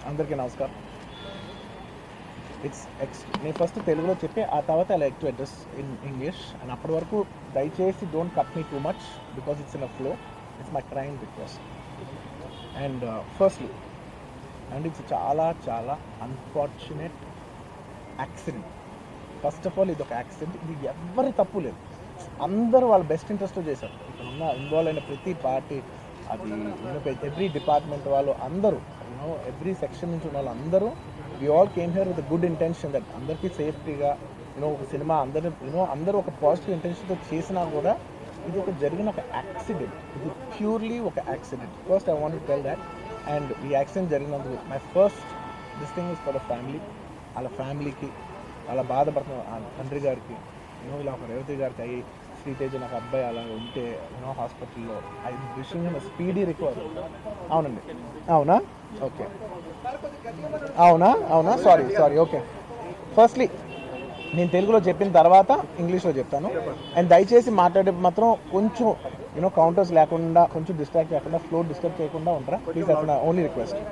అందరికీ నమస్కారం. నేను ఫస్ట్ తెలుగులో చెప్పి ఆ తర్వాత I like to address in English. And అప్పటి వరకు దయచేసి don't cut me too much because it's in a flow. It's my kind request. And firstly and it's చాలా చాలా unfortunate accident. First of all ఇది ఒక యాక్సిడెంట్. ఇది ఎవరి తప్పు లేదు. అందరూ వాళ్ళ బెస్ట్ ఇంట్రెస్ట్తో చేశారు. ఇక్కడ ఉన్న ఇన్వాల్వ్ అయిన ప్రతి పార్టీ, అది ఎవ్రీ డిపార్ట్మెంట్ వాళ్ళు అందరూ, ఎవ్రీ సెక్షన్ నుంచి ఉన్న వాళ్ళు అందరూ, we all came here with good intention that అందరికీ సేఫ్టీగా ఒక సినిమా అందరూ ఒక పాజిటివ్ ఇంటెన్షన్తో చేసినా కూడా ఇది ఒక జరిగిన ఒక యాక్సిడెంట్. ఇది ప్యూర్లీ ఒక accident. First I want to tell that. And ఈ యాక్సిడెంట్ జరిగినందుకు my first this thing is for the family. వాళ్ళ ఫ్యామిలీకి, అలా బాధపడుతున్న తండ్రి గారికి, ఇలా ఒక రేవతి గారికి అయ్యి, శ్రీతేజ్ నాకు అబ్బాయి అలా ఉంటే హాస్పిటల్లో, I wishing him speedy recovery. అవునండి, అవునా? ఓకే, అవునా, సారీ, ఓకే. ఫస్ట్లీ నేను తెలుగులో చెప్పిన తర్వాత ఇంగ్లీష్లో చెప్తాను. అండ్ దయచేసి మాట్లాడే మాత్రం కొంచెం కౌంటర్స్ లేకుండా, కొంచెం డిస్ట్రాక్ట్ చేయకుండా, ఫ్లో డిస్టర్బ్ చేయకుండా ఉంటారా ప్లీజ్? అట్లా only request.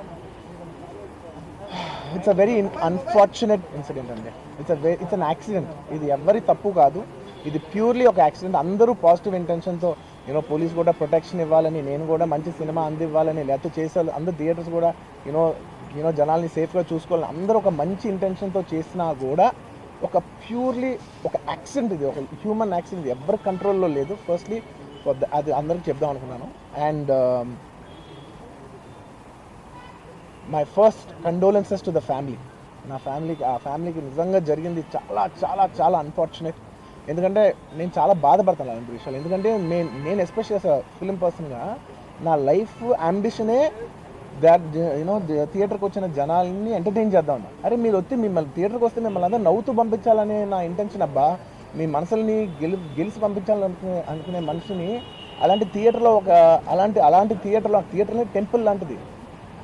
It's a very unfortunate incident అండి. It's an accident. ఇది ఎవరి తప్పు కాదు. ఇది ప్యూర్లీ ఒక యాక్సిడెంట్. అందరూ పాజిటివ్ ఇంటెన్షన్తో పోలీస్ కూడా ప్రొటెక్షన్ ఇవ్వాలని, నేను కూడా మంచి సినిమా అందివ్వాలని, లేకపోతే చేసేవాళ్ళు అందరూ థియేటర్స్ కూడా జనాల్ని సేఫ్గా చూసుకోవాలని అందరూ ఒక మంచి ఇంటెన్షన్తో చేసినా కూడా ఒక ప్యూర్లీ ఒక యాక్సిడెంట్. ఇది ఒక హ్యూమన్ యాక్సిడెంట్. ఎవరి కంట్రోల్లో లేదు. ఫస్ట్లీ అది అందరికి చెప్దాం అనుకున్నాను. And my first condolences to the family. ఆ ఫ్యామిలీకి నిజంగా జరిగింది చాలా చాలా చాలా అన్ఫార్చునేట్. ఎందుకంటే నేను చాలా బాధపడతాను అలాంటి విషయాలు. ఎందుకంటే నేను ఎస్పెషల్లీ ఫిలిం పర్సన్గా నా లైఫ్ అంబిషనే దాట్ థియేటర్కి వచ్చిన జనాల్ని ఎంటర్టైన్ చేద్దాం. అరే మీరు మిమ్మల్ని థియేటర్కి వస్తే మిమ్మల్ని అందరూ నవ్వుతూ పంపించాలనే నా ఇంటెన్షన్. అబ్బా, మీ మనసుల్ని గెలిచి పంపించాలనుకునే మనిషిని అలాంటి థియేటర్లో అలాంటి థియేటర్లో టెంపుల్ లాంటిది,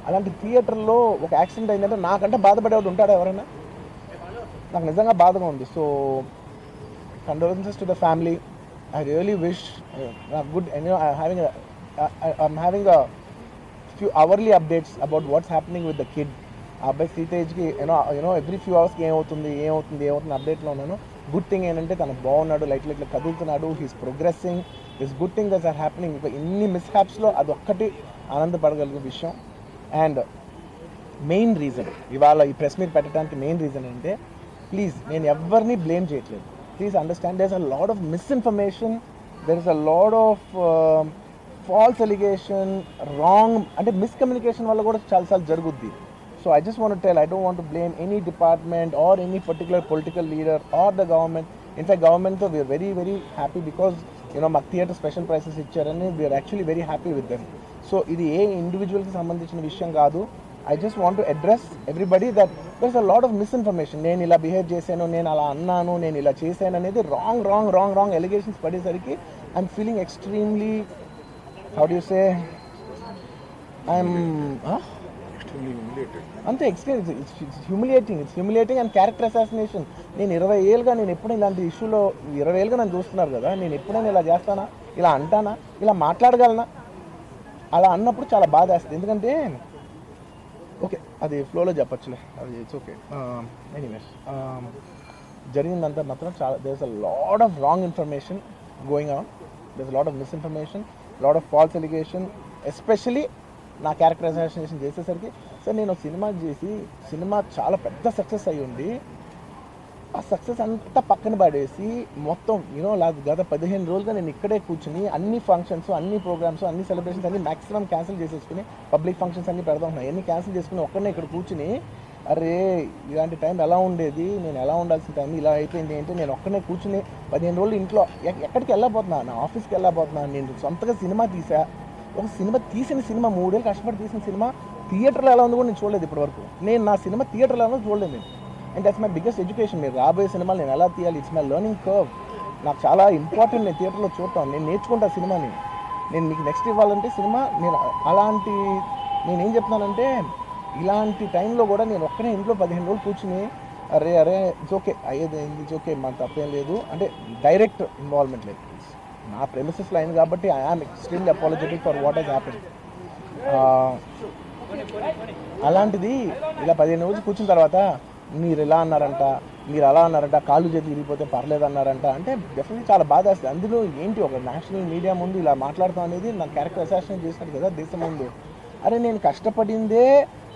అలాంటి థియేటర్లో ఒక యాక్సిడెంట్ అయిందంటే నాకంటే బాధపడేవాడు ఉంటాడా ఎవరైనా? నాకు నిజంగా బాధగా ఉంది. So condolences to the family. I really wish good. I'm having a few hourly updates about what's happening with the kid. ఆ అబ్బాయి శ్రీతేజ్కి ఎవ్రీ ఫ్యూ అవర్స్కి ఏమవుతుంది అప్డేట్లో ఉన్నాను. గుడ్ థింగ్ ఏంటంటే తను బాగున్నాడు, లైట్ కదులుతున్నాడు, he's progressing. This good thing that's are happening. ఇంకా ఇన్ని మిస్హ్యాప్స్లో అదొక్కటి ఆనందపడగలిగే విషయం. అండ్ మెయిన్ రీజన్ ఇవాళ ఈ ప్రెస్ మీట్ పెట్టడానికి మెయిన్ రీజన్ ఏంటంటే, ప్లీజ్ నేను ఎవరిని బ్లేమ్ చేయట్లేదు. Please understand, there is a lot of misinformation, there is a lot of false allegation, wrong అంటే మిస్కమ్యూనికేషన్ వల్ల కూడా చాలాసార్లు జరుగుద్ది. So I just want to tell, I don't want to blame any department or any particular political leader or the government. In fact గవర్నమెంట్తో we are very very happy because మాకు theatre special prices ఇచ్చారని we are actually very happy with them. So ఇది ఏ ఇండివిజువల్కి సంబంధించిన విషయం కాదు. I just want to address everybody that there is a lot of misinformation. నేను ఇలా బిహేవ్ చేశాను, నేను అలా అన్నాను, నేను ఇలా చేశాను అనేది రాంగ్ ఎలిగేషన్స్ పడేసరికి I'm feeling extremely, how do you say, I'm అంతే experience. It's humiliating and character assassination. నేను 20 ఏళ్ళుగా నేను ఎప్పుడైనా ఇలాంటి ఇష్యూలో 20 ఏళ్ళుగా నన్ను చూస్తున్నారు కదా, నేను ఎప్పుడైనా ఇలా చేస్తానా, ఇలా అంటానా, ఇలా మాట్లాడగలనా? అలా అన్నప్పుడు చాలా బాధ వేస్తుంది. ఎందుకంటే ఓకే, అది ఫ్లోలో చెప్పచ్చులే, అది ఇట్స్ ఓకే. ఎనీవేస్, జరిగిందంతా మాత్రం చాలా, there is a lot of wrong information going on, there is lot of misinformation, lot of false allegation, especially నా క్యారెక్టర్ అసాసినేషన్ చేసేసరికి. సార్ నేను సినిమా చేసి సినిమా చాలా పెద్ద సక్సెస్ అయ్యి ఉండి ఆ సక్సెస్ అంతా పక్కన పడేసి మొత్తం గత 15 రోజులుగా నేను ఇక్కడే కూర్చుని అన్ని ఫంక్షన్స్, అన్ని ప్రోగ్రామ్స్, అన్ని సెలబ్రేషన్స్ అన్ని మ్యాక్సిమం క్యాన్సిల్ చేసేసుకుని, పబ్లిక్ ఫంక్షన్స్ అన్ని పెడతా ఉన్నాయి, అన్ని క్యాన్సిల్ చేసుకుని ఒక్కడనే ఇక్కడ కూర్చుని, అరే ఇలాంటి టైం ఎలా ఉండేది, నేను ఎలా ఉండాల్సిన టైం ఇలా అయిపోయింది ఏంటి, నేను ఒక్కడనే కూర్చుని 15 రోజులు ఇంట్లో ఎక్కడికి వెళ్ళబోతున్నా, నా ఆఫీస్కి వెళ్ళబోతున్నా, నేను సొంతగా సినిమా తీసా. ఒక తీసిన సినిమా 3 ఏళ్ళు కష్టపడి తీసిన సినిమా థియేటర్లో ఎలా ఉందో కూడా నేను చూడలేదు ఇప్పటివరకు. నేను నా సినిమా థియేటర్లో ఎలా ఉందో చూడలేదు నేను. And that's my biggest education. మీరు రాబోయే సినిమాలు నేను ఎలా తీయాలి, ఇట్స్ మై లెర్నింగ్ కర్వ్. నాకు చాలా ఇంపార్టెంట్ నేను థియేటర్లో చూడటం. నేను నేర్చుకుంటా సినిమాని. నేను మీకు నెక్స్ట్ ఇవ్వాలంటే సినిమా నేను నేనేం చెప్తున్నానంటే, ఇలాంటి టైంలో కూడా నేను ఒక్కనే ఇంట్లో 15 రోజులు కూర్చుని, అరే ఇట్స్ ఓకే, అయ్యేది ఇట్స్ ఓకే, మన తప్పేం లేదు అంటే డైరెక్ట్ ఇన్వాల్వ్మెంట్ లేదు. నా ప్రెమిసెస్లో అయింది కాబట్టి I am extremely apologetic for what has happened. అలాంటిది ఇలా 15 రోజులు కూర్చున్న తర్వాత మీరు ఇలా అన్నారంట, మీరు అలా అన్నారంట, కాళ్ళు చేతులు విరిగిపోతే పర్లేదు అన్నారంట అంటే డెఫినెట్లీ చాలా బాధ వేస్తుంది. అందులో ఏంటి ఒక నేషనల్ మీడియా ముందు ఇలా మాట్లాడతాం అనేది నా క్యారెక్టర్ అసాసినేట్ చేసినట్టు కదా దేశం ముందు. అరే నేను కష్టపడిందే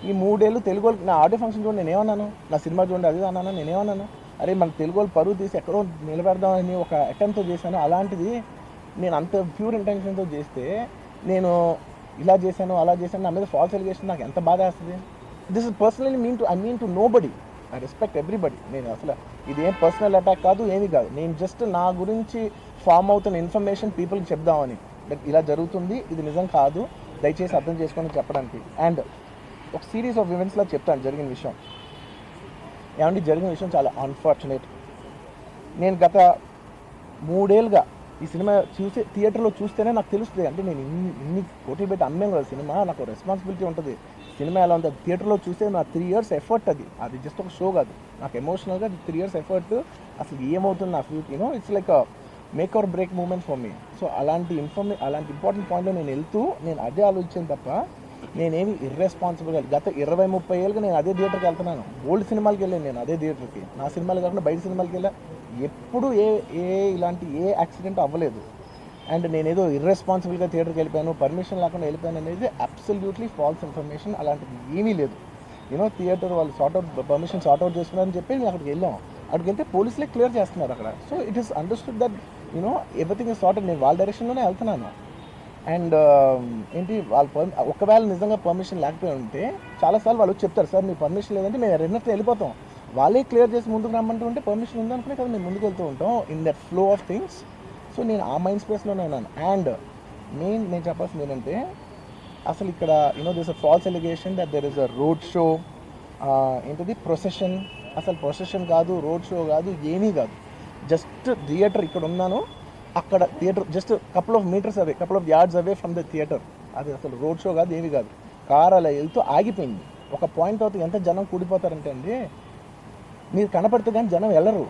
ఈ 3 ఏళ్ళు తెలుగు నా ఆడియో ఫంక్షన్ చూడండి నేనేమన్నాను, నా సినిమా చూడండి అది అన్నాను, నేనేమన్నాను, అరే మన తెలుగు వాళ్ళు పరువు తీసి ఎక్కడో నిలబెడదామని ఒక అటెంప్ట్తో చేశాను. అలాంటిది నేను అంత ప్యూర్ ఇంటెన్షన్తో చేస్తే నేను ఇలా చేశాను అలా చేశాను నా మీద ఫాల్స్ ఎలిగేషన్ నాకు ఎంత బాధ వేస్తుంది. This is personally I mean to nobody, I respect everybody. నేను అసలు ఇది ఏం పర్సనల్ అటాక్ కాదు, ఏమీ కాదు. నేను జస్ట్ నా గురించి ఫామ్ అవుతున్న ఇన్ఫర్మేషన్ పీపుల్కి చెప్దామని, బట్ ఇలా జరుగుతుంది ఇది నిజం కాదు దయచేసి అర్థం చేసుకొని చెప్పడానికి. అండ్ ఒక సిరీస్ ఆఫ్ ఈవెంట్స్లో చెప్తాను జరిగిన విషయం. ఏమంటే జరిగిన విషయం చాలా అన్ఫార్చునేట్. నేను గత 3 ఏళ్ళుగా ఈ సినిమా థియేటర్లో చూస్తేనే నాకు తెలుస్తుంది. అంటే నేను ఇన్ని కోట్లు పెట్టి అమ్మేం కదా సినిమా, నాకు రెస్పాన్సిబిలిటీ ఉంటుంది. సినిమా ఎలా ఉంటుంది థియేటర్లో చూస్తే నా 3 years ఎఫర్ట్, అది జస్ట్ ఒక షో కాదు. నాకు ఎమోషనల్గా 3 years ఎఫర్ట్. అసలు ఏమవుతుంది నా future it's like make or break moment for me. So అలాంటి ఇంపార్టెంట్ పాయింట్లో నేను వెళ్తూ నేను అదే ఆలోచించాను తప్ప నేనేమి ఇర్రెస్పాన్సిబుల్గా గత 20-30 ఏళ్ళుగా నేను అదే థియేటర్కి వెళ్తున్నాను. ఓల్డ్ సినిమాలకి వెళ్ళాను నేను అదే థియేటర్కి, నా సినిమాలు కాకుండా బయట సినిమాలకి వెళ్ళా. ఎప్పుడు ఇలాంటి యాక్సిడెంట్ అవ్వలేదు. అండ్ నేనేదో ఇర్రెస్పాన్సిబుల్గా థియేటర్కి వెళ్ళిపోయాను, పర్మిషన్ లేకుండా వెళ్ళిపోయాను అనేది అబ్సల్యూట్లీ ఫాల్స్ ఇన్ఫర్మేషన్. అలాంటిది ఏమీ లేదు. థియేటర్ వాళ్ళు పర్మిషన్ సార్ట్అవుట్ చేసుకున్నారని చెప్పి మేము అక్కడికి వెళ్ళాం. అక్కడికి వెళ్తే పోలీసులే క్లియర్ చేస్తున్నారు అక్కడ. So it is understood that everything is sorted. నేను వాళ్ళ డైరెక్షన్లోనే వెళ్తున్నాను. అండ్ ఏంటి వాళ్ళు ఒకవేళ నిజంగా పర్మిషన్ లేకపోయి ఉంటే చాలాసార్లు వాళ్ళు చెప్తారు, సార్ మీ పర్మిషన్ లేదంటే మేము రెండింటితో వెళ్ళిపోతాం. వాళ్ళే క్లియర్ చేసి ముందుకు రమ్మంటూ ఉంటే పర్మిషన్ ఉందనుకునే కదా మేము ముందుకు వెళ్తూ ఉంటాం in that flow of things. So నేను ఆ మైండ్ స్పేస్లోనే ఉన్నాను. అండ్ నేను చెప్పాల్సింది ఏంటంటే అసలు ఇక్కడ this a false allegation that there is a road show, ఏంటిది ప్రొసెషన్. అసలు ప్రొసెషన్ కాదు, రోడ్ షో కాదు, ఏమీ కాదు. జస్ట్ థియేటర్ ఇక్కడ ఉన్నాను, అక్కడ థియేటర్ just couple of metres away, couple of yards away from the theatre. అది అసలు రోడ్ షో కాదు, ఏమీ కాదు. కార్ అలా వెళ్తూ ఆగిపోయింది. ఒక పాయింట్ తర్వాత ఎంత జనం కూడిపోతారంటే అండి, మీరు కనపడితే కానీ జనం వెళ్ళరు.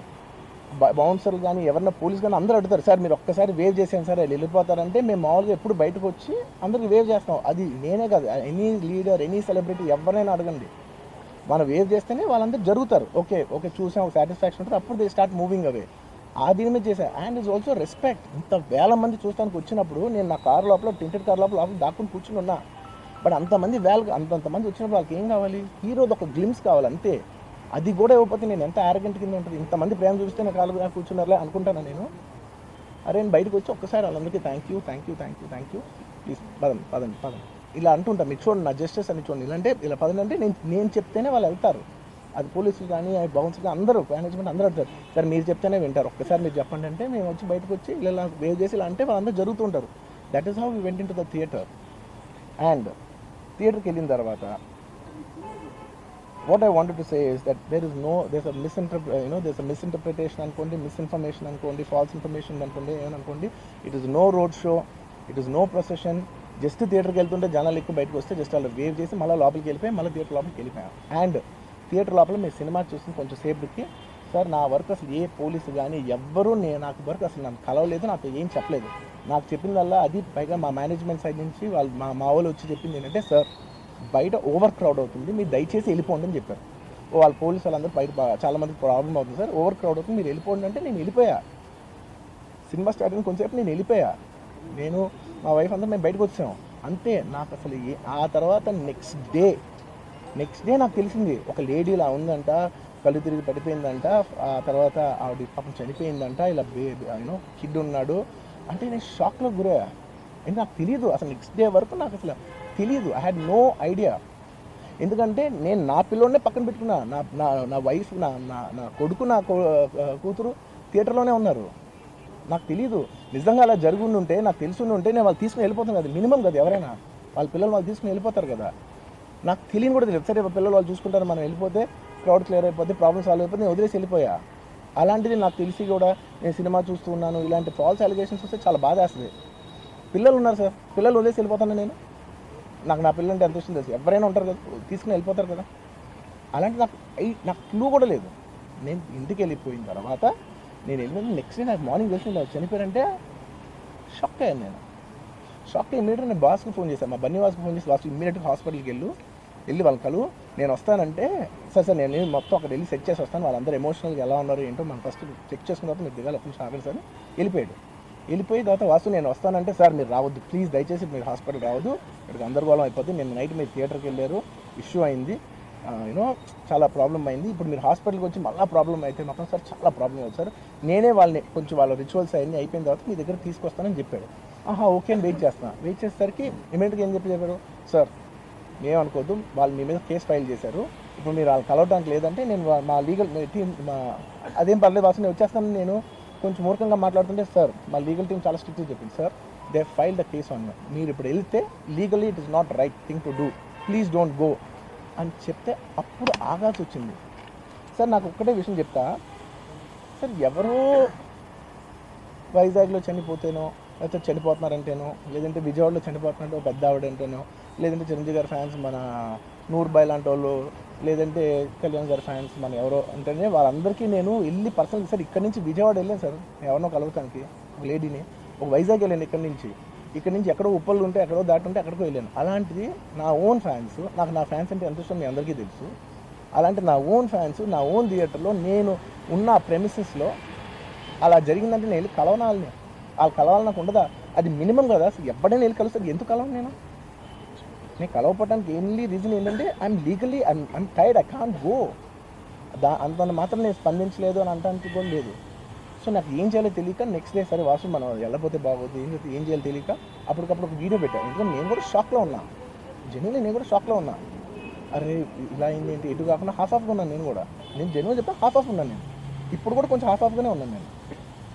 బౌన్సర్లు కానీ ఎవరన్నా పోలీస్ కానీ అందరూ అడుగుతారు, సార్ మీరు ఒక్కసారి వేవ్ చేసాను సార్ వాళ్ళు వెళ్ళిపోతారంటే మేము మామూలుగా ఎప్పుడు బయటకు వచ్చి అందరికి వేవ్ చేస్తాం. అది నేనే కాదు, ఎనీ లీడర్ ఎనీ సెలబ్రిటీ ఎవరైనా అడగండి, మనం వేవ్ చేస్తేనే వాళ్ళందరూ జరుగుతారు. ఓకే చూసాం సాటిస్ఫాక్షన్ ఉంటుంది, అప్పుడు దే స్టార్ట్ మూవింగ్ అవే. ఆ దీని మీద చేశాను. And is also respect. ఇంత వేల మంది చూస్తానికి వచ్చినప్పుడు నేను నా కార్ లోపల టెంటెడ్ కార్ లోపల దాక్కుని కూర్చుని ఉన్నా. బట్ అంతమంది అంతమంది వచ్చినప్పుడు వాళ్ళకి ఏం కావాలి, హీరోది ఒక గ్లిమ్స్ కావాలి అంతే. అది కూడా ఇవ్వకపోతే నేను ఎంత యారగెంట్ కింద ఉంటుంది. ఇంతమంది ప్రేమ చూస్తే నా కాళ్ళు కూర్చున్నారులే అనుకుంటాను నేను. అరే నేను బయటకు వచ్చి ఒక్కసారి వాళ్ళందరికీ థ్యాంక్ యూ ప్లీజ్ పదండి ఇలా అంటుంటా. మీరు చూడండి నా జస్టిస్ అని చూడండి, ఇలాంటే ఇలా పదండి అంటే నేను చెప్తేనే వాళ్ళు వెళ్తారు. అది పోలీసులు కానీ బౌన్సర్ కానీ అందరూ మేనేజ్మెంట్ అందరూ అంటారు, సార్ మీరు చెప్తేనే వింటారు, ఒక్కసారి మీరు చెప్పండి అంటే మేము వచ్చి బయటకు వచ్చి ఇలా వేవ్ చేసి ఇలా అంటే వాళ్ళందరూ జరుగుతుంటారు. That is how we went into the theatre. And థియేటర్కి వెళ్ళిన తర్వాత what I wanted to say is that there's a misinterpretation అనుకోండి, misinformation అనుకోండి, false information అనుకోండి, ఏమనుకోండి, it is no road show, it is no procession. Just థియేటర్కి వెళ్తుంటే జనాలు ఎక్కువ బయటకు వస్తే జస్ట్ అలా వేవ్ చేసి మళ్ళీ లోపలికి వెళ్ళిపోయి మళ్ళీ థియేటర్ లోపలికి వెళ్ళిపోయాం. అండ్ థియేటర్ లోపల మీరు సినిమా చూసి కొంచెం సేపటికి సార్ నా వర్క్ అసలు ఏ పోలీసు కానీ ఎవ్వరూ నాకు వర్క్ అసలు నన్ను కలవలేదు, నాతో ఏం చెప్పలేదు. నాకు చెప్పిందల్లా అది పైగా మా మేనేజ్మెంట్ సైడ్ నుంచి వాళ్ళు మా వాళ్ళు వచ్చి చెప్పింది ఏంటంటే, సార్ బయట ఓవర్ క్రౌడ్ అవుతుంది, మీరు దయచేసి వెళ్ళిపోండి అని చెప్పారు. వాళ్ళ పోలీసు వాళ్ళందరూ బయట చాలామంది ప్రాబ్లం అవుతుంది సార్, ఓవర్ క్రౌడ్ అవుతుంది మీరు వెళ్ళిపోండి అంటే నేను వెళ్ళిపోయా. సినిమా స్టార్ట్ అయిన కొంచెంసేపు నేను వెళ్ళిపోయా. నేను మా వైఫ్ అందరూ మేము బయటకు వచ్చాము అంతే. నాకు అసలు ఆ తర్వాత నెక్స్ట్ డే నాకు తెలిసింది ఒక లేడీ ఇలా ఉందంట, కళ్ళు తిరిగి పడిపోయిందంట, ఆ తర్వాత ఆవిడ పాపం చనిపోయిందంట, ఇలా కిడ్ ఉన్నాడు అంటే నేను షాక్లో గురయ్యా. నాకు తెలియదు అసలు నెక్స్ట్ డే వరకు నాకు అసలు తెలియదు. I had no idea. ఎందుకంటే నేను నా పిల్లోనే పక్కన పెట్టుకున్నా, నా వైఫ్ నా కొడుకు నా కూతురు థియేటర్లోనే ఉన్నారు. నాకు తెలియదు. నిజంగా అలా జరిగి ఉంటే నాకు తెలిసి ఉంటే నేను వాళ్ళు తీసుకుని వెళ్ళిపోతాను కదా, మినిమం కదా, ఎవరైనా వాళ్ళ పిల్లలు వాళ్ళు తీసుకుని వెళ్ళిపోతారు కదా. నాకు తెలియని కూడా తెలియదు. సరే పిల్లలు వాళ్ళు చూసుకుంటారు, మనం వెళ్ళిపోతే క్రౌడ్ క్లియర్ అయిపోతే ప్రాబ్లమ్ సాల్వ్ అయిపోతే నేను వదిలేసి వెళ్ళిపోయా. అలాంటిది నాకు తెలిసి కూడా నేను సినిమా చూస్తూ ఉన్నాను, ఇలాంటి ఫాల్స్ అలిగేషన్స్ వస్తే చాలా బాధ వేస్తుంది. పిల్లలు ఉన్నారు సార్, పిల్లలు వదిలేసి వెళ్ళిపోతాను నేను. నాకు నా పిల్లలు అంటే ఎంత ఇష్టం తెలుసు, ఎవరైనా ఉంటారు కదా తీసుకుని వెళ్ళిపోతారు కదా. అలాంటి నాకు క్లూ కూడా లేదు. నేను ఇంటికి వెళ్ళిపోయిన తర్వాత నేను వెళ్ళిపోయిన నెక్స్ట్ డే నాకు మార్నింగ్ తెలిసి చనిపోయారంటే షాక్ అయ్యాను. నేను షాక్ అయ్యి ఇమీడియట్గా నేను బాస్కి ఫోన్ చేశాను, మా బన్నీ బాస్కి ఫోన్ చేసి బాస్ ఇమీడియట్గా హాస్పిటల్కి వెళ్ళు, వెళ్ళి వాళ్ళ కలువు, నేను వస్తానంటే సార్ నేను మొత్తం అక్కడ వెళ్ళి సెట్ చేసి వస్తాను, వాళ్ళందరూ ఎమోషనల్గా ఎలా ఉన్నారు ఏంటో మనం ఫస్ట్ చెక్ చేసుకున్న తర్వాత మీరు దిగాలి, ఒక నిమిషం ఆగండి సార్. వెళ్ళిపోయి తర్వాత వాసు నేను వస్తానంటే సార్ మీరు రావద్దు ప్లీజ్, దయచేసి మీరు హాస్పిటల్ రావద్దు, ఇక్కడికి గందరగోళం అయిపోద్ది, నేను నైట్ మీరు థియేటర్కి వెళ్ళారు, ఇష్యూ అయింది, చాలా ప్రాబ్లం అయింది, ఇప్పుడు మీరు హాస్పిటల్కి వచ్చి మళ్ళీ ప్రాబ్లం అయితే మాత్రం సార్ చాలా ప్రాబ్లం అవుతుంది సార్, నేనే వాళ్ళని కొంచెం వాళ్ళ రిచువల్స్ అన్నీ అయిపోయిన తర్వాత మీ దగ్గర తీసుకొస్తానని చెప్పాడు. ఓకే అని వెయిట్ చేసేసరికి ఇమీడియట్గా ఏం చెప్పారు, సార్ ఏమనుకోవద్దు, వాళ్ళు మీ మీద కేసు ఫైల్ చేశారు, ఇప్పుడు మీరు వాళ్ళు కలవడానికి లేదంటే నేను మా లీగల్ టీం అదేం పర్లేదు వాసు నేను వచ్చేస్తాను, నేను కొంచెం మూర్ఖంగా మాట్లాడుతుంటే సార్ మా లీగల్ టీం చాలా స్ట్రిక్ట్గా చెప్పింది, sir they file the case on మీరు ఇప్పుడు వెళ్తే legally it is not right thing to do, please don't go అని చెప్తే అప్పుడు ఆగాల్సి వచ్చింది. సార్ నాకు ఒక్కటే విషయం చెప్తా సార్, ఎవరో వైజాగ్లో చనిపోతేనో లేకపోతే చనిపోతున్నారంటేనో, లేదంటే విజయవాడలో చనిపోతున్నారంటే పెద్ద ఆవిడంటేనో, లేదంటే చిరంజీవి గారి ఫ్యాన్స్ మన నూర్బాయ్ లాంటి వాళ్ళు, లేదంటే కళ్యాణ్ గారి ఫ్యాన్స్ మన ఎవరో అంటేనే వాళ్ళందరికీ నేను వెళ్ళి పర్సనల్ సార్ ఇక్కడ నుంచి విజయవాడ వెళ్ళాను సార్ ఎవరినో కలవటానికి, ఒక లేడీని, ఒక వైజాగ్ వెళ్ళాను ఇక్కడ నుంచి ఎక్కడో ఉప్పలు ఉంటే ఎక్కడో దాటి ఉంటే ఎక్కడికో వెళ్ళాను. అలాంటిది నా ఓన్ ఫ్యాన్స్, నాకు నా ఫ్యాన్స్ అంటే ఎంత ఇష్టం మీ అందరికీ తెలుసు, అలాంటి నా ఓన్ ఫ్యాన్స్ నా ఓన్ థియేటర్లో నేను ఉన్న ప్రెమిసెస్లో అలా జరిగిందంటే నేను వెళ్ళి కలవనాలని, వాళ్ళు కలవాలి నాకు ఉండదా, అది మినిమం కదా, అసలు ఎప్పుడైనా వెళ్ళి కలుస్తుంది, ఎందుకు కలవను నేను కలవపడడానికి ఓన్లీ రీజన్ ఏంటంటే I'm legally I'm tired, I can't go, అంత మాత్రం నేను స్పందించలేదు అని అంటానికి కూడా లేదు. సో నాకు ఏం చేయాలో తెలియక నెక్స్ట్ డే సరే వాసు మనం వెళ్ళకపోతే బాగోదు, ఏం చేయాలో తెలియక అప్పటికప్పుడు ఒక వీడియో పెట్టాను, ఎందుకంటే నేను కూడా షాక్లో ఉన్నా, జెన్యున్లీ నేను కూడా షాక్లో ఉన్నా, అరే ఇలా అయింది ఏంటి, ఎటు కాకుండా హాఫ్ ఆఫ్గా ఉన్నాను నేను జెన్యున్ చెప్తాను, హాఫ్ ఆఫ్ ఉన్నాను నేను, ఇప్పుడు కూడా కొంచెం హాఫ్ ఆఫ్గానే ఉన్నాను నేను,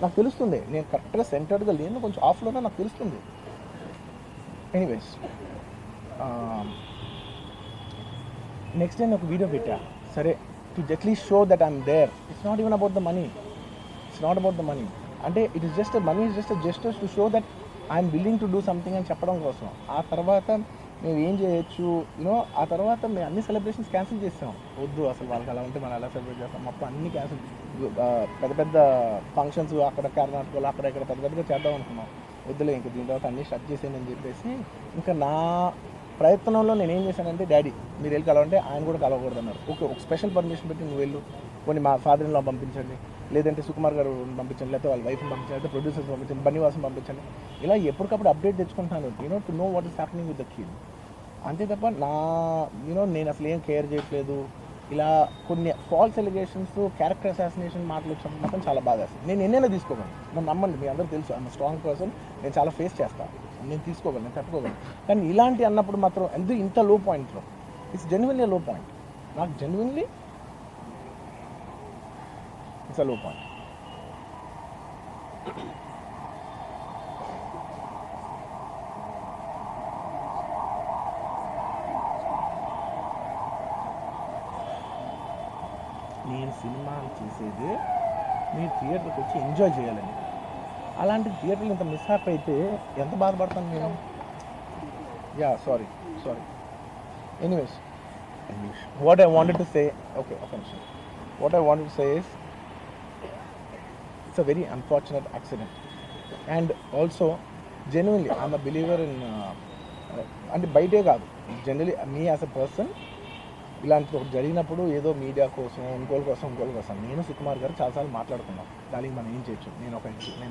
నాకు తెలుస్తుంది నేను కరెక్ట్గా సెంటర్డ్గా లేను, కొంచెం ఆఫ్లోనే నాకు తెలుస్తుంది. ఎనీవేస్ నెక్స్ట్ డే నేను ఒక వీడియో పెట్టా, సరే to at least show that I'm there, it's not even about the money, అంటే it is just money is just gestures to show that I'm willing to do something అని చెప్పడం కోసం. ఆ తర్వాత మేము ఏం చేయొచ్చు ఆ తర్వాత మేము అన్ని సెలబ్రేషన్స్ క్యాన్సిల్ చేసాం, వద్దు అసలు వాళ్ళకి అలా ఉంటే మనం ఎలా సెలబ్రేట్ చేస్తాం, మొత్తం అన్ని క్యాన్సిల్, పెద్ద ఫంక్షన్స్ అక్కడ కర్ణాటకలో అక్కడ ఇక్కడ పెద్దగా చేద్దాం అనుకున్నాం, వద్దులే ఇంక దీని తర్వాత అన్నీ స్టార్ట్ చేసేయని చెప్పేసి ఇంకా నా ప్రయత్నంలో నేను ఏం చేశానంటే, డాడీ మీరు వెళ్ళి కలవంటే ఆయన కూడా కలవకూడదు అన్నారు, ఓకే ఒక స్పెషల్ పర్మిషన్ పెట్టి నువ్వు వెళ్ళు, కొన్ని మా ఫాదర్ ఇన్ లా పంపించండి, లేదంటే సుకుమార్ గారు పంపించండి, లేకపోతే వాళ్ళ వైఫ్ని పంపించండి, లేకపోతే ప్రొడ్యూసర్స్ పంపించండి, బన్నీవాసం పంపించండి, ఇలా ఎప్పటికప్పుడు అప్డేట్ తెచ్చుకుంటున్నాను to know what is happening with the kid. అంతే తప్ప నేను అసలు ఏం కేర్ చేయట్లేదు, ఇలా కొన్ని ఫాల్స్ ఎలిగేషన్స్ క్యారెక్టర్ అసాసినేషన్ మాటలు వచ్చినప్పుడు మాత్రం చాలా బాగా వేస్తాను. నేను ఎన్నైనా తీసుకోగలను, నన్ను నమ్మండి, మీ అందరూ తెలుసు ఐఎమ్ స్ట్రాంగ్ పర్సన్, నేను చాలా ఫేస్ చేస్తాను, నేను తీసుకోగలను, నేను తట్టుకోగలను. కానీ ఇలాంటి అన్నప్పుడు మాత్రం ఇంత లో పాయింట్లో ఇట్స్ జెన్యున్లీ లో పాయింట్, నాకు జెన్యున్లీ ఇట్స్ అ లో పాయింట్. నేను సినిమాలు చూసేది మీరు థియేటర్కి వచ్చి ఎంజాయ్ చేయాలని, అలాంటి థియేటర్లు ఇంత మిస్హాప్ అయితే ఎంత బాధపడతాను నేను. Sorry anyways what I wanted to say, okay ఒక నిమిషం, what I wanted to say is it's a very unfortunate accident and also genuinely I'm a believer in, అంటే బయటే కాదు generally me as a person, ఇలాంటి ఒకటి జరిగినప్పుడు ఏదో media కోసం ఇంకోళ్ళ కోసం నేను సుకుమార్ గారు చాలాసార్లు మాట్లాడుకున్నాం, దానికి మనం ఏం చేయొచ్చు, నేను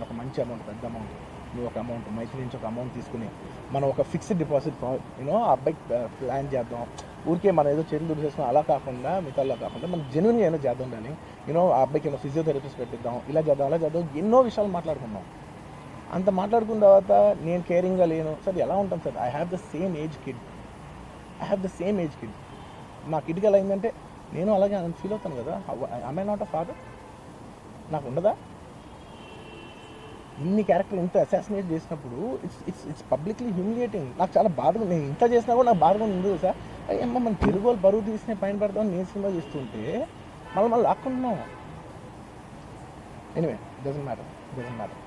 ఒక మంచి అమౌంట్, పెద్ద అమౌంట్, నువ్వు ఒక అమౌంట్, మైత్రి నుంచి ఒక అమౌంట్ తీసుకుని మనం ఒక ఫిక్స్డ్ డిపాజిట్ ఆ అబ్బాయికి ప్లాన్ చేద్దాం, ఊరికే మనం ఏదో చేతులు దుడిచేసుకుని అలా కాకుండా మిగతాలా కాకుండా మనం జెన్యున్గా ఏదో చేద్దాం, కానీ ఆ అబ్బాయికి ఏదో ఫిజియోథెరపిస్ట్ పెట్టిద్దాం, ఇలా చేద్దాం, ఎన్నో విషయాలు మాట్లాడుకున్నాం. అంత మాట్లాడుకున్న తర్వాత నేను కేరింగ్గా లేను సార్, ఎలా ఉంటాం sir, I have the same age kid, నా కిడ్కి ఎలా అయిందంటే నేను అలాగే ఫీల్ అవుతాను కదా, ఐ నాట్ అ ఫాదర్, నాకు ఉండదా ఇన్ని క్యారెక్టర్ ఇంత అసాసినేట్ చేసినప్పుడు ఇట్స్ పబ్లిక్లీ హ్యూమిలియేటింగ్, నాకు చాలా బాధగా, నేను ఇంత చేసినా కూడా నాకు బాధగా ఉంది సార్, అయ్యమ్మ మన తెలుగు వాళ్ళు బరువు తీసిన పైన పెడతామని నేను సినిమా చేస్తుంటే మళ్ళీ లాక్కుంటున్నాం. ఎనీవే డజంట్ మ్యాటర్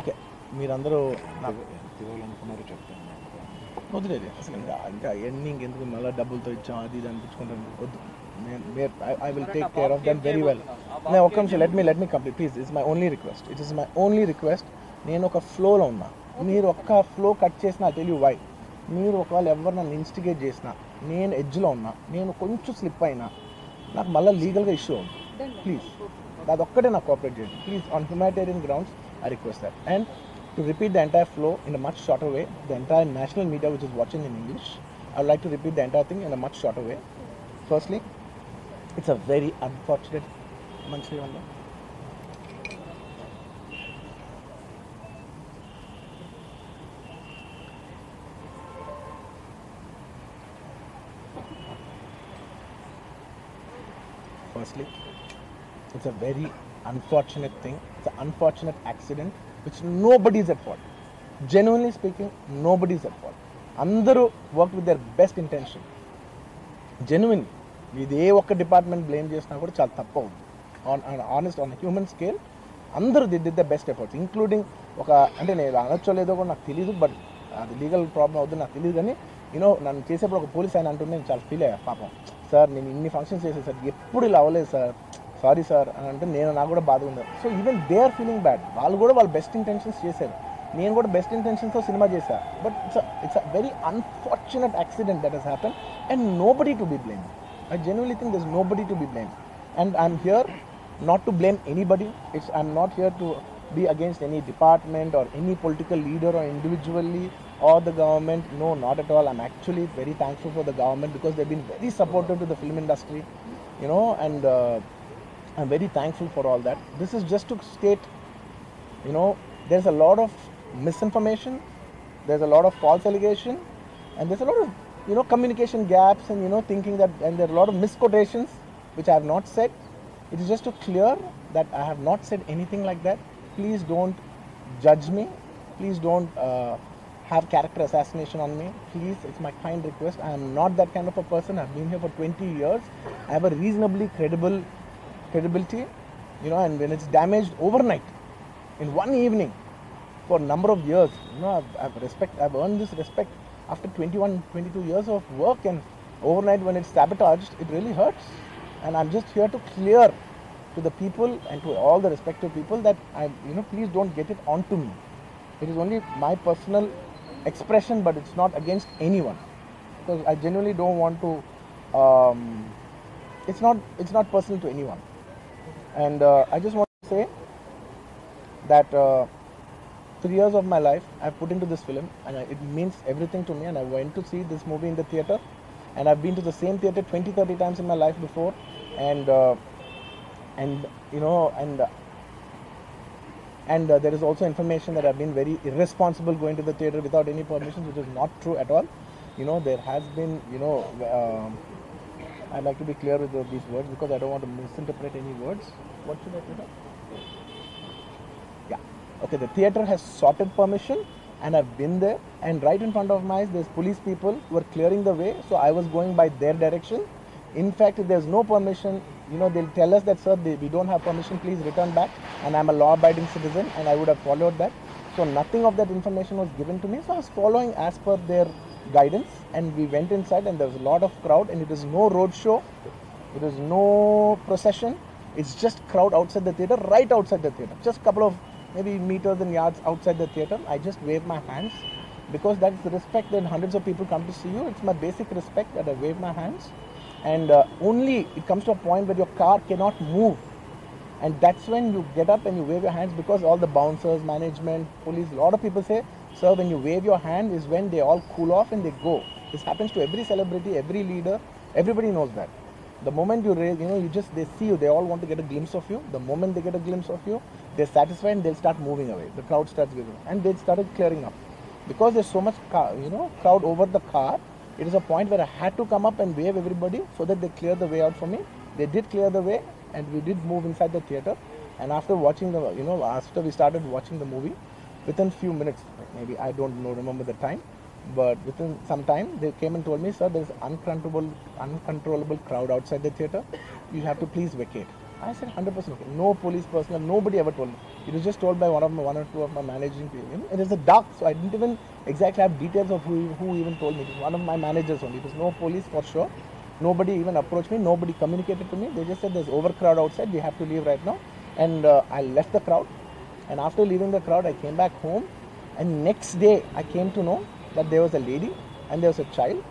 ఓకే, మీరందరూ నాకు తిరగాలనుకున్నారు చెప్తాను, వదిలేదు అసలు ఇంకా ఎన్ని ఇంకెందుకు మళ్ళీ డబ్బులతో ఇచ్చాం అది ఇది అనిపించుకుంటాను, వద్దు, I will take care of them very well. నేను ఒక్క నిమిషం let me complete please, it's my only request, నేను ఒక ఫ్లోలో ఉన్నా, మీరు ఒక్క ఫ్లో కట్ చేసిన ఐ టెల్ యూ వై, మీరు ఒకవేళ ఎవరు నన్ను ఇన్స్టిగేట్ చేసినా, నేను ఎడ్జ్లో ఉన్నా, నేను కొంచెం స్లిప్ అయినా నాకు మళ్ళీ లీగల్గా ఇష్యూ అవుతుంది. ప్లీజ్ అదొక్కటే నాకు కోఆపరేట్ చేయండి please. On humanitarian grounds I request that. And to repeat the entire flow in a much shorter way, the entire national media which is watching in English, I would like to repeat the entire thing in a much shorter way. Firstly, it's a very unfortunate Manchri Vanda. Firstly, it's a very unfortunate thing. It's an unfortunate accident which nobody is at fault. Genuinely speaking, nobody is at fault. Andaru worked with their best intention. Genuinely. ఇది ఏ ఒక్క department blame చేసినా కూడా చాలా తప్పు అవుతుంది. On human scale అందరూ did the best efforts, including ఒక అంటే నేను అనొచ్చో లేదో కూడా నాకు తెలియదు, బట్ అది లీగల్ ప్రాబ్లం అవుతుంది నాకు తెలియదు. కానీ నన్ను చేసేప్పుడు ఒక పోలీస్ ఆయన అంటుంటే నేను చాలా ఫీల్ అయ్యా. పాపం సార్ నేను ఇన్ని ఫంక్షన్స్ చేసేది సార్, ఎప్పుడు ఇలా అవ్వలేదు సార్, సారీ సార్ అని అంటే నాకు కూడా బాధ ఉంది. So even they are feeling bad. వాళ్ళు కూడా వాళ్ళ బెస్ట్ ఇంటెన్షన్స్ చేశారు, నేను కూడా బెస్ట్ ఇంటెన్షన్స్తో సినిమా చేశాను. But it's a very unfortunate accident that has happen and nobody to be blame. I genuinely think there's nobody to be blamed. And I'm here not to blame anybody. I'm not here to be against any department or any political leader or individually or the government. No, not at all. I'm actually very thankful for the government because they've been very supportive to the film industry, and I'm very thankful for all that. This is just to state, there's a lot of misinformation, there's a lot of false allegation, and there's a lot of communication gaps and thinking that, and there are a lot of misquotations which I have not said. It is just to clear that I have not said anything like that. Please don't judge me. Please don't have character assassination on me. Please, it's my kind request. I am not that kind of a person. I've been here for 20 years. I have a reasonably credibility, and when it's damaged overnight in one evening for a number of years, I've earned this respect after 21-22 years of work, and overnight when it's sabotaged, it really hurts. And I'm just here to clear to the people and to all the respective people that please don't get it onto me. It is only my personal expression, but it's not against anyone, because I genuinely don't want to it's not personal to anyone. And I just want to say that 3 years of my life I've put into this film, and it means everything to me. And I went to see this movie in the theatre, and I've been to the same theatre 20-30 times in my life before, and there is also information that I've been very irresponsible going to the theatre without any permission, which is not true at all. There has been, I'd like to be clear with these words because I don't want to misinterpret any words. What should I put up? Okay, the theatre has sorted permission, and I've been there, and right in front of my eyes there's police people who are clearing the way, so I was going by their direction. In fact, if there's no permission, they'll tell us that, sir, we don't have permission, please return back, and I'm a law-abiding citizen, and I would have followed that. So nothing of that information was given to me, so I was following as per their guidance, and we went inside, and there was a lot of crowd, and it is no road show, it is no procession, it's just crowd outside the theatre, right outside the theatre, just a couple of maybe meters and yards outside the theatre. I just wave my hands because that's the respect that hundreds of people come to see you. It's my basic respect that I wave my hands, and only it comes to a point where your car cannot move, and that's when you get up and you wave your hands, because all the bouncers, management, police, a lot of people say, sir, when you wave your hand is when they all cool off and they go. This happens to every celebrity, every leader, everybody knows that. The moment you raise, they see you, they all want to get a glimpse of you. The moment they get a glimpse of you, they're satisfied and they'll start moving away. The crowd starts giving, and they started clearing up. Because there's so much crowd over the car, it is a point where I had to come up and wave everybody so that they clear the way out for me. They did clear the way, and we did move inside the theatre. And after watching after we started watching the movie, within few minutes, maybe I don't know, remember the time, but within some time they came and told me, sir, there's uncontrollable crowd outside the theatre, you have to please vacate. I said 100% okay. No police personnel, nobody ever told me. It was just told by one or two of my managing people. It is a dark, so I didn't even exactly have details of who even told me. It was one of my managers only. It was no police for sure. Nobody even approached me, nobody communicated to me. They just said there's overcrowd outside, we have to leave right now. And I left the crowd, and after leaving the crowd I came back home, and next day I came to know that there was a lady and there was a child.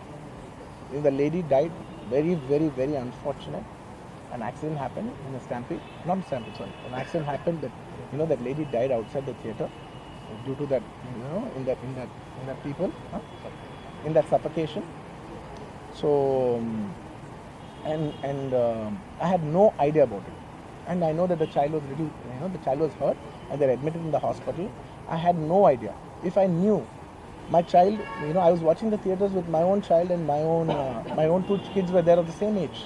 The lady died. Very, very, very unfortunate. An accident happened in a stampede. Not a stampede, sorry. An accident happened that that lady died outside the theater due to that in that people in that suffocation. So I had no idea about it, and I know that the child was the child was hurt, and they're admitted in the hospital. I had no idea. If I knew, my child, I was watching the theaters with my own child, and my own two kids were there of the same age.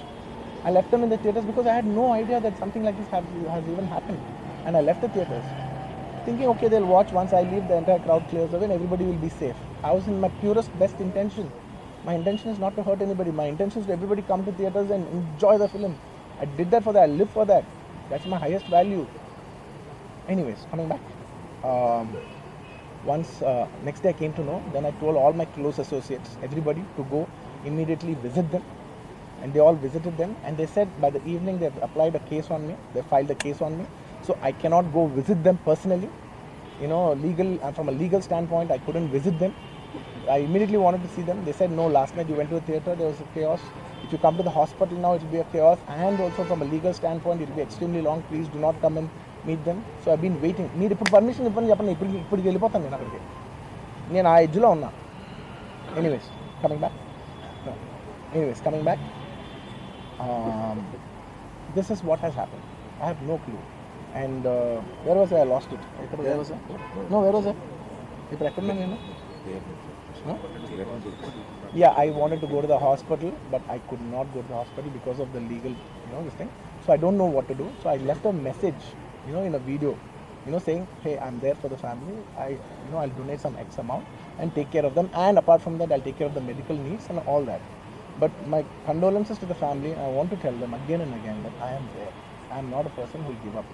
I left them in the theaters because I had no idea that something like this has even happened, and I left the theaters thinking, okay, they'll watch. Once I leave, the entire crowd clears away and everybody will be safe. I was in my purest, best intention. My intention is not to hurt anybody. My intention is to everybody come to theaters and enjoy the film. I did that for that. I live for that. That's my highest value. Anyways, coming back. Once next day I came to know, then I told all my close associates, everybody, to go immediately visit them. And they all visited them, and they said by the evening they've applied a case on me. They filed a case on me. So I cannot go visit them personally. From a legal standpoint, I couldn't visit them. I immediately wanted to see them. They said, no, last night you went to the theater, there was a chaos. If you come to the hospital now, it will be a chaos. And also from a legal standpoint, it will be extremely long. Please do not come and meet them. So I've been waiting. Need to put permission. Anyways, coming back. Coming back. This is what has happened. I have no clue. And where was I? I lost it. Where was I? No, where was I? No? Yeah, I wanted to go to the hospital, but I could not go to the hospital because of the legal, this thing. So I don't know what to do. So I left a message, in a video, saying, hey, I'm there for the family. I'll donate some X amount and take care of them. And apart from that, I'll take care of the medical needs and all that. But my condolences to the family. I want to tell them again and again that I am there. I am not a person who will give up.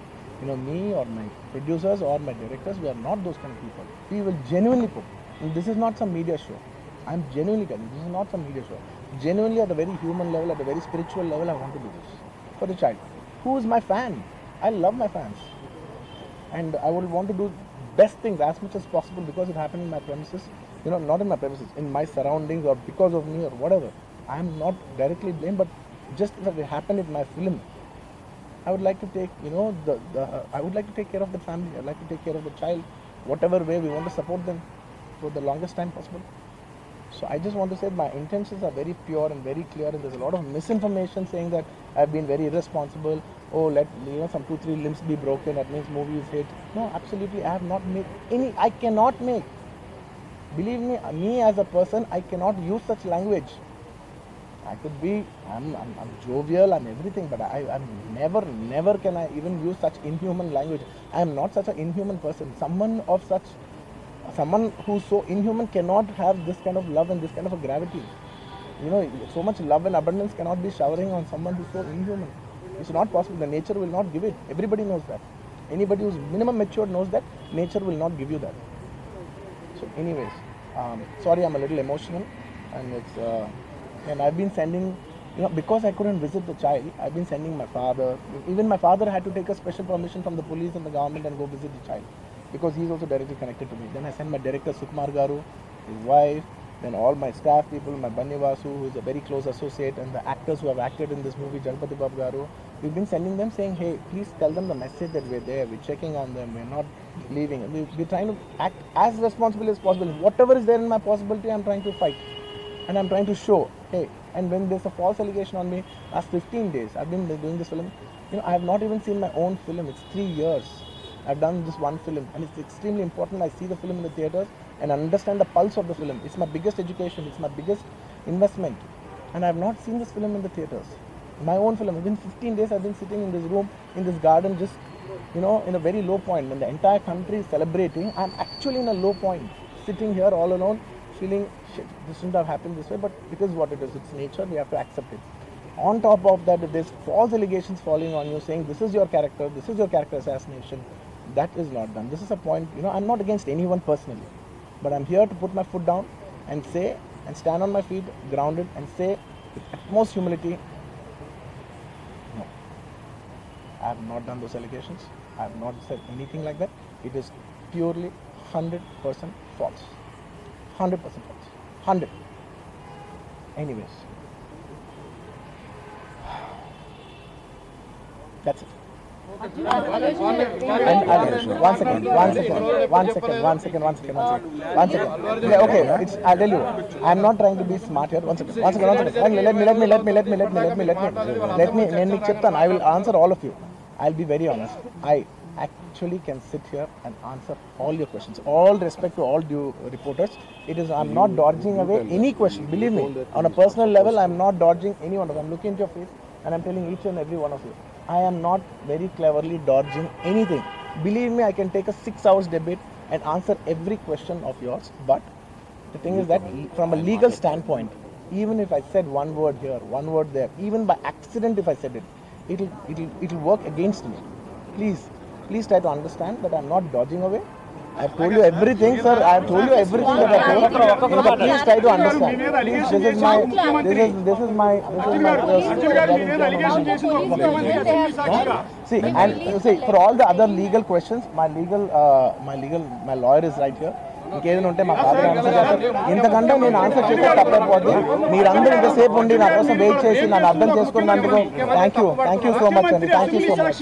Me or my producers or my directors, we are not those kind of people. We will genuinely put. And this is not some media show. I'm genuinely telling you, this is not some media show. Genuinely, at a very human level, at a very spiritual level, I want to do this for the child. Who is my fan? I love my fans. And I would want to do best things as much as possible because it happened in my premises. Not in my premises, in my surroundings or because of me or whatever. I am not directly blamed, but just that it happened in my film. I would like to take, I would like to take care of the family. I'd like to take care of the child, whatever way we want to support them for the longest time possible. So I just want to say my intentions are very pure and very clear, and there's a lot of misinformation saying that I've been very irresponsible. Oh, let some 2-3 limbs be broken. That means movie is hit. No, absolutely, I have not made any. I cannot make. Believe me as a person, I cannot use such language. I could be, I'm jovial, I'm everything, but I'm never can I even use such inhuman language. I am not such an inhuman person. Someone who's so inhuman cannot have this kind of love and this kind of a gravity. So much love and abundance cannot be showering on someone who's so inhuman. It's not possible. The nature will not give it. Everybody knows that. Anybody who's minimum mature knows that nature will not give you that. So anyways, sorry, I'm a little emotional, and it's and I've been sending, because I couldn't visit the child, I've been sending my father. Even my father had to take a special permission from the police and the government and go visit the child, because he's also directly connected to me. Then I sent my director Sukumar Garu, his wife, then all my staff people, my Banni Vasu, who is a very close associate, and the actors who have acted in this movie, Jalpati Babu Garu. We've been sending them saying, hey, please tell them the message that we're there, we're checking on them, we're not leaving. We're trying to act as responsible as possible. Whatever is there in my possibility, I'm trying to fight. And I'm trying to show, hey, and when there's a false allegation on me, last 15 days, I've been doing this film, I have not even seen my own film. It's 3 years. I've done this one film, and it's extremely important. I see the film in the theaters and understand the pulse of the film. It's my biggest education. It's my biggest investment. And I have not seen this film in the theaters. My own film. Within 15 days, I've been sitting in this room, in this garden, just, in a very low point. When the entire country is celebrating, I'm actually in a low point, sitting here all alone, feeling, shit, this shouldn't have happened this way, but it is what it is. It's nature. We have to accept it. On top of that, there's false allegations falling on you, saying this is your character assassination. That is not done. This is a point, I'm not against anyone personally, but I'm here to put my foot down and say, and stand on my feet, grounded, and say with utmost humility, no, I have not done those allegations. I have not said anything like that. It is purely 100% false. 100% false. 100. Anyways, that's it. And one second. Yeah, okay, I'll tell you. I'm not trying to be smart here. One second. Let me. I will answer all of you. I'll be very honest. I actually can sit here and answer all your questions. All respect to all due reporters. I'm not dodging away any question. Believe me, on a personal level, I'm not dodging any one of them. I'm looking into your face and I'm telling each and every one of you, I am not very cleverly dodging anything. Believe me, I can take a 6 hours debate and answer every question of yours. But the thing is that from a legal standpoint, even if I said one word here, one word there, even by accident if I said it, it'll work against me. Please try to understand that I'm not dodging away. I've told you everything, sir. I've told you everything that I've told. Please try to understand. Please, this is my see, for all the other legal questions, my lawyer is right here. ఇంకేదైనా ఉంటే మా father answer చేస్తారు. ఇంతకంటే నేను answer చేస్తే తప్పైపోద్ది. మీరందరూ ఇంతసేపు ఉండి నా కోసం వెయిట్ చేసి నన్ను అర్థం చేసుకున్నందుకు థ్యాంక్ యూ సో మచ్ అండి. Thank you so much.